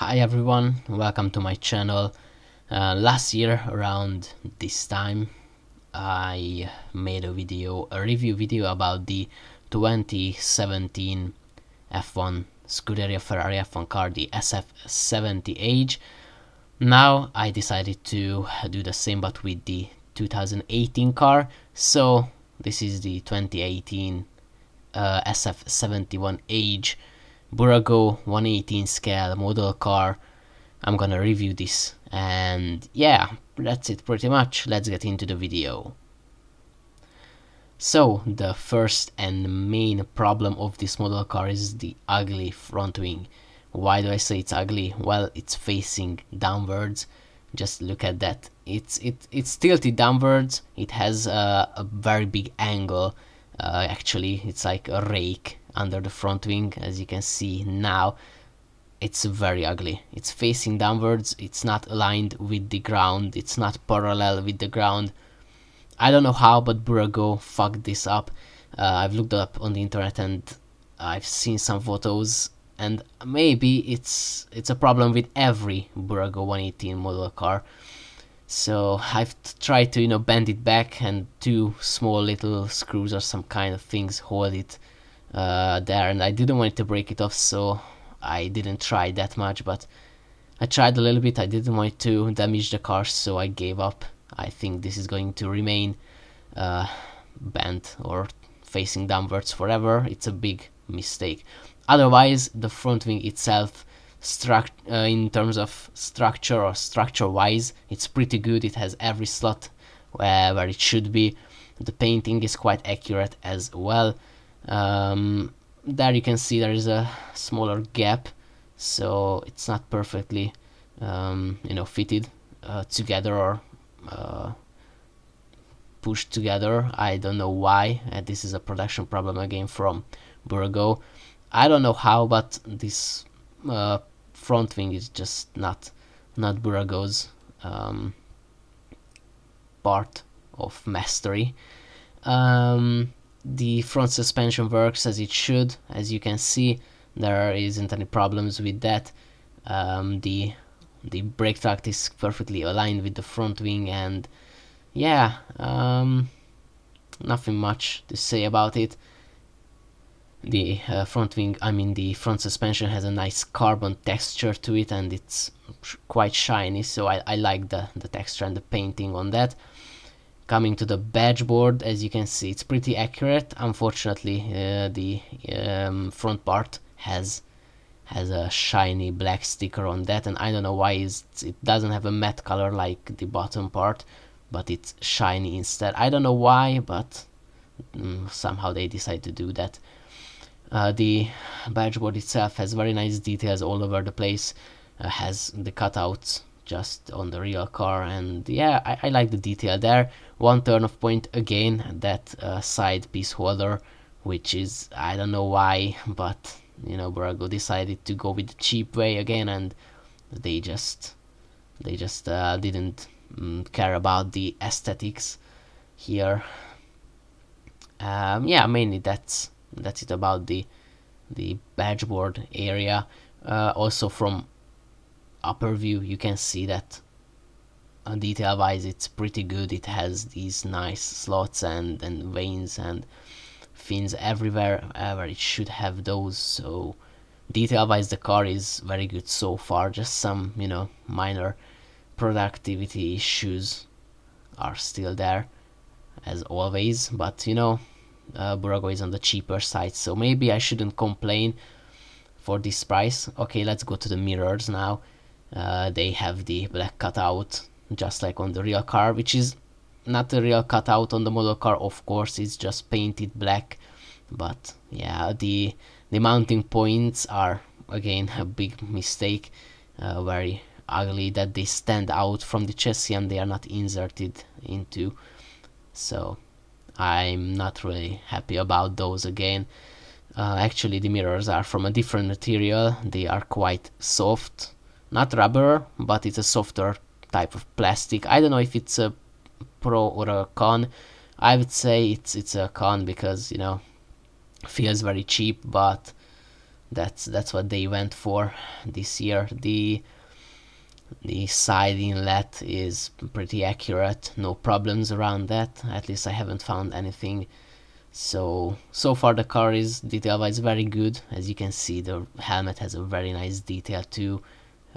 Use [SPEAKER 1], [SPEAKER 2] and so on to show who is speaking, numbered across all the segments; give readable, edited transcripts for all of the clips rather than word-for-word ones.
[SPEAKER 1] Hi everyone, welcome to my channel. Last year around this time I made a review video about the 2017 F1 Scuderia Ferrari F1 car, the SF70H. Now I decided to do the same but with the 2018 car, so this is the 2018 SF71H Bburago 118 scale model car. I'm gonna review this, and yeah, that's it pretty much. Let's get into the video. So the first and main problem of this model car is the ugly front wing. Why do I say it's ugly? Well, it's facing downwards. Just look at that. It's tilted downwards. It has a very big angle. Actually, it's like a rake under the front wing, as you can see now. It's very ugly. It's facing downwards. It's not aligned with the ground. It's not parallel with the ground. I don't know how, but Bburago fucked this up. I've looked up on the internet and I've seen some photos, and maybe it's a problem with every Bburago 118 model car. So I've tried to bend it back, and two small little screws or some kind of things hold it there, and I didn't want to break it off, so I didn't try that much, but I tried a little bit. I didn't want to damage the car, so I gave up. I think this is going to remain bent or facing downwards forever. It's a big mistake. Otherwise, the front wing itself, in terms of structure or structure-wise, it's pretty good. It has every slot where it should be. The painting is quite accurate as well. There you can see there is a smaller gap, so it's not perfectly fitted together or pushed together. I don't know why. This is a production problem again from Bburago. I don't know how, but this front wing is just not Bburago's part of mastery. The front suspension works as it should. As you can see, there isn't any problems with that. The brake tract is perfectly aligned with the front wing, and yeah, nothing much to say about it. The the front suspension has a nice carbon texture to it, and it's quite shiny, so I like the texture and the painting on that. Coming to the badge board, as you can see, it's pretty accurate. Unfortunately, the front part has a shiny black sticker on that, and I don't know why it doesn't have a matte color like the bottom part, but it's shiny instead. I don't know why, but somehow they decide to do that. The badge board itself has very nice details all over the place. Has the cutouts just on the real car, and yeah, I like the detail there. One turn of point again, that side piece holder, which is, I don't know why, but Bburago decided to go with the cheap way again, and they just didn't care about the aesthetics here. Yeah, mainly that's it about the badge board area. Also from upper view you can see that detail wise it's pretty good. It has these nice slots and veins and fins everywhere where it should have those, so detail wise the car is very good so far. Just some minor productivity issues are still there as always, but Bburago is on the cheaper side, so maybe I shouldn't complain for this price. Okay, let's go to the mirrors now. They have the black cutout just like on the real car, which is not the real cutout on the model car, of course. It's just painted black, but yeah, the mounting points are again a big mistake. Very ugly that they stand out from the chassis and they are not inserted into, so I'm not really happy about those again. Actually, the mirrors are from a different material. They are quite soft, not rubber, but it's a softer type of plastic. I don't know if it's a pro or a con. I would say it's a con because feels very cheap, but That's what they went for this year. The side inlet is pretty accurate, no problems around that. At least I haven't found anything. So far the car is detail-wise very good. As you can see, the helmet has a very nice detail too.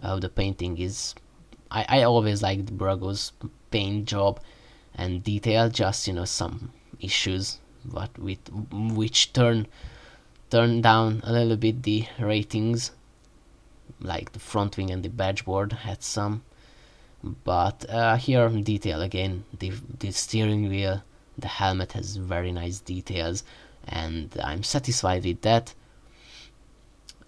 [SPEAKER 1] The painting is, I always liked Bburago's paint job and detail, just some issues but with which turn down a little bit the ratings, like the front wing and the badgeboard had some. But here detail again, the steering wheel, the helmet has very nice details, and I'm satisfied with that.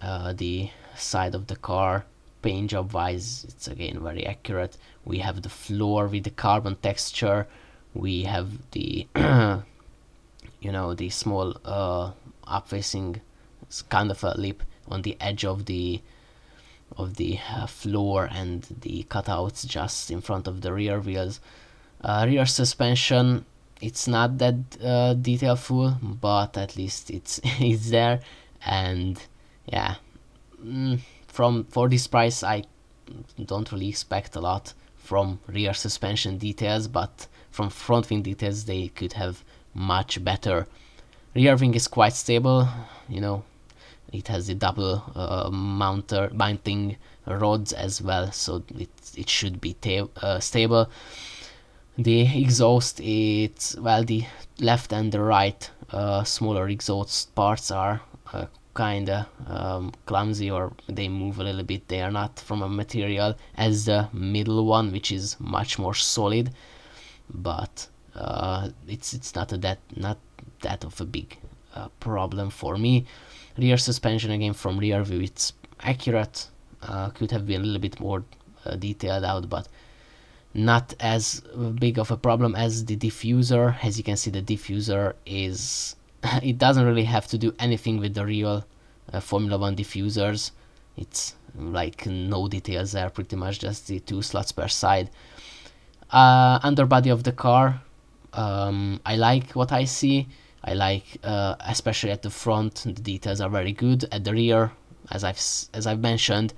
[SPEAKER 1] The side of the car, paint job wise, it's again very accurate. We have the floor with the carbon texture. We have the the small up facing kind of a lip on the edge of the floor, and the cutouts just in front of the rear wheels. Rear suspension, it's not that detailful, but at least it's it's there. And yeah, for this price I don't really expect a lot from rear suspension details, but from front wing details they could have much better. Rear wing is quite stable, it has the double mounting rods as well, so it should be stable. The exhaust, it's, well, the left and the right smaller exhaust parts are kinda clumsy, or they move a little bit. They are not from a material as the middle one, which is much more solid, but it's not that of a big problem for me. Rear suspension, again, from rear view it's accurate, could have been a little bit more detailed out, but not as big of a problem as the diffuser. As you can see, the diffuser is it doesn't really have to do anything with the real Formula 1 diffusers. It's like no details there, pretty much just the 2 slots per side. Underbody of the car, I like what I see. I like, especially at the front, the details are very good. At the rear, as I've mentioned,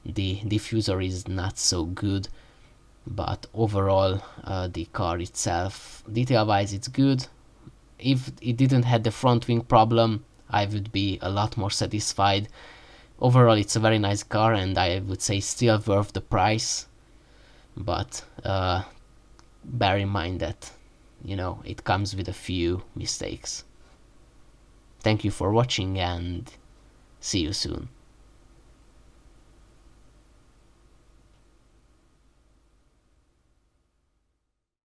[SPEAKER 1] the diffuser is not so good, but overall, the car itself, detail-wise, it's good. If it didn't have the front wing problem, I would be a lot more satisfied. Overall, it's a very nice car, and I would say still worth the price. But bear in mind that it comes with a few mistakes. Thank you for watching, and see you soon.